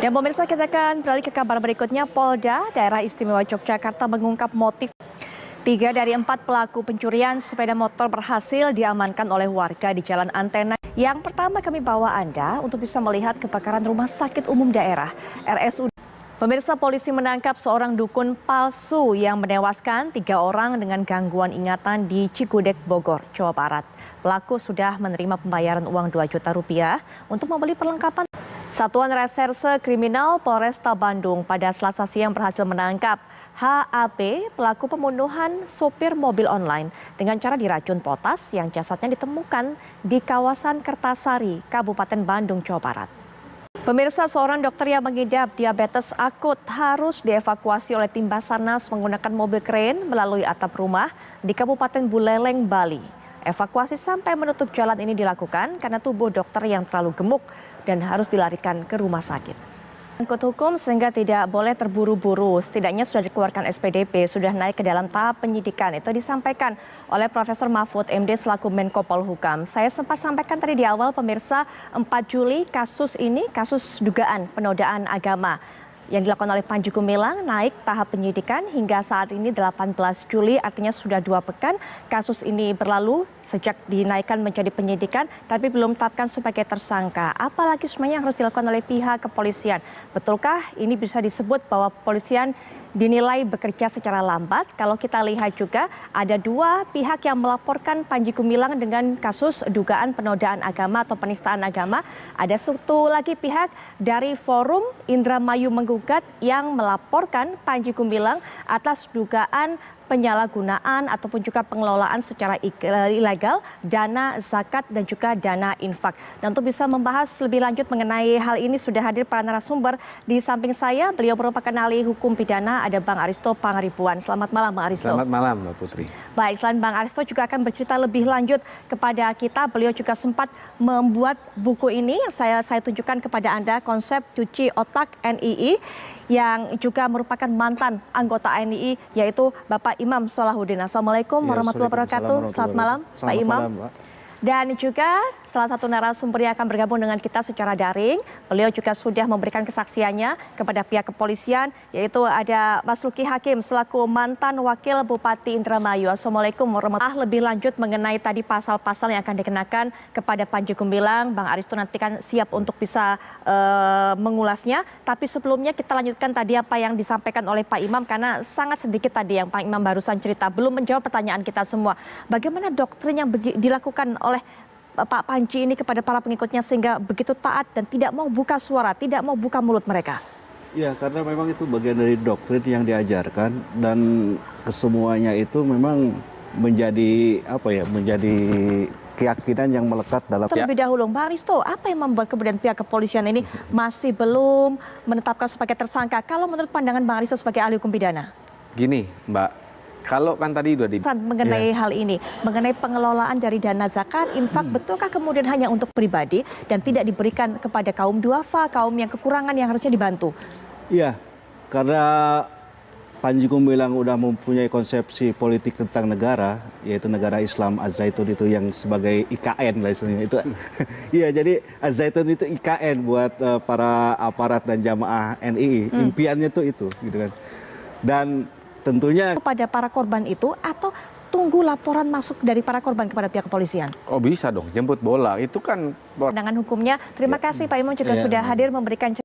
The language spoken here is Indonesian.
Dan pemirsa, kita akan beralih ke kabar berikutnya. Polda Daerah Istimewa Yogyakarta mengungkap motif 3 dari 4 pelaku pencurian sepeda motor berhasil diamankan oleh warga di Jalan Antena. Yang pertama kami bawa Anda untuk bisa melihat kebakaran Rumah Sakit Umum Daerah RSUD. Pemirsa, polisi menangkap seorang dukun palsu yang menewaskan 3 orang dengan gangguan ingatan di Cigudeg, Bogor, Jawa Barat. Pelaku sudah menerima pembayaran uang 2 juta rupiah untuk membeli perlengkapan. Satuan Reserse Kriminal Polresta Bandung pada Selasa siang berhasil menangkap HAP, pelaku pembunuhan sopir mobil online dengan cara diracun potas yang jasadnya ditemukan di kawasan Kertasari, Kabupaten Bandung, Jawa Barat. Pemirsa, seorang dokter yang mengidap diabetes akut harus dievakuasi oleh tim Basarnas menggunakan mobil kren melalui atap rumah di Kabupaten Buleleng, Bali. Evakuasi sampai menutup jalan ini dilakukan karena tubuh dokter yang terlalu gemuk dan harus dilarikan ke rumah sakit. Angkut hukum sehingga tidak boleh terburu-buru. Setidaknya sudah dikeluarkan SPDP, sudah naik ke dalam tahap penyidikan. Itu disampaikan oleh Profesor Mahfud MD selaku Menko Polhukam. Saya sempat sampaikan tadi di awal, pemirsa, 4 Juli kasus ini, kasus dugaan penodaan agama yang dilakukan oleh Panji Gumilang naik tahap penyidikan hingga saat ini 18 Juli, artinya sudah 2 pekan kasus ini berlalu sejak dinaikkan menjadi penyidikan, tapi belum tetapkan sebagai tersangka. Apalagi semuanya yang harus dilakukan oleh pihak kepolisian. Betulkah ini bisa disebut bahwa kepolisian dinilai bekerja secara lambat? Kalau kita lihat juga ada 2 pihak yang melaporkan Panji Gumilang dengan kasus dugaan penodaan agama atau penistaan agama. Ada satu lagi pihak dari Forum Indramayu Menggugat yang melaporkan Panji Gumilang atas dugaan penyalahgunaan ataupun juga pengelolaan secara ilegal dana zakat dan juga dana infak. Dan untuk bisa membahas lebih lanjut mengenai hal ini sudah hadir para narasumber di samping saya. Beliau merupakan ahli hukum pidana, ada Bang Aristo Pangaribuan. Selamat malam, Bang Aristo. Selamat malam, Mbak Putri. Baik, selain Bang Aristo juga akan bercerita lebih lanjut kepada kita. Beliau juga sempat membuat buku ini yang saya tunjukkan kepada Anda, konsep cuci otak NII, yang juga merupakan mantan anggota NII, yaitu Bapak Imam Solahuddin. Assalamualaikum warahmatullahi wabarakatuh. Selamat malam, Pak Imam. Dan juga salah satu narasumber yang akan bergabung dengan kita secara daring. Beliau juga sudah memberikan kesaksiannya kepada pihak kepolisian, yaitu ada Mas Luki Hakim selaku mantan Wakil Bupati Indramayu. Assalamualaikum warahmatullahi wabarakatuh. Lebih lanjut mengenai tadi pasal-pasal yang akan dikenakan kepada Panji Gumilang, Bang Aristo nanti kan siap untuk bisa mengulasnya. Tapi sebelumnya kita lanjutkan tadi apa yang disampaikan oleh Pak Imam, karena sangat sedikit tadi yang Pak Imam barusan cerita, belum menjawab pertanyaan kita semua. Bagaimana doktrin yang dilakukan oleh Pak Panji ini kepada para pengikutnya sehingga begitu taat dan tidak mau buka suara, tidak mau buka mulut mereka? Ya, karena memang itu bagian dari doktrin yang diajarkan dan kesemuanya itu memang menjadi menjadi keyakinan yang melekat dalam. Terlebih dahulu, Mbak Aristo, apa yang membuat kemudian pihak kepolisian ini masih belum menetapkan sebagai tersangka? Kalau menurut pandangan Bang Aristo sebagai ahli hukum pidana? Gini, Mbak. Kalau kan tadi sudah mengenai hal ini, mengenai pengelolaan dari dana zakat, infak, betulkah kemudian hanya untuk pribadi dan tidak diberikan kepada kaum duafa, kaum yang kekurangan yang harusnya dibantu? Iya, karena Panji Gumilang udah mempunyai konsepsi politik tentang negara, yaitu negara Islam Az-Zaitun itu yang sebagai IKN lah istilahnya itu. Iya, jadi Az-Zaitun itu IKN buat para aparat dan jamaah NII. Impiannya tuh itu, gitu kan. Dan tentunya kepada para korban itu atau tunggu laporan masuk dari para korban kepada pihak kepolisian? Oh, bisa dong, jemput bola. Itu kan pandangan hukumnya. Terima kasih Pak Imam juga sudah hadir memberikan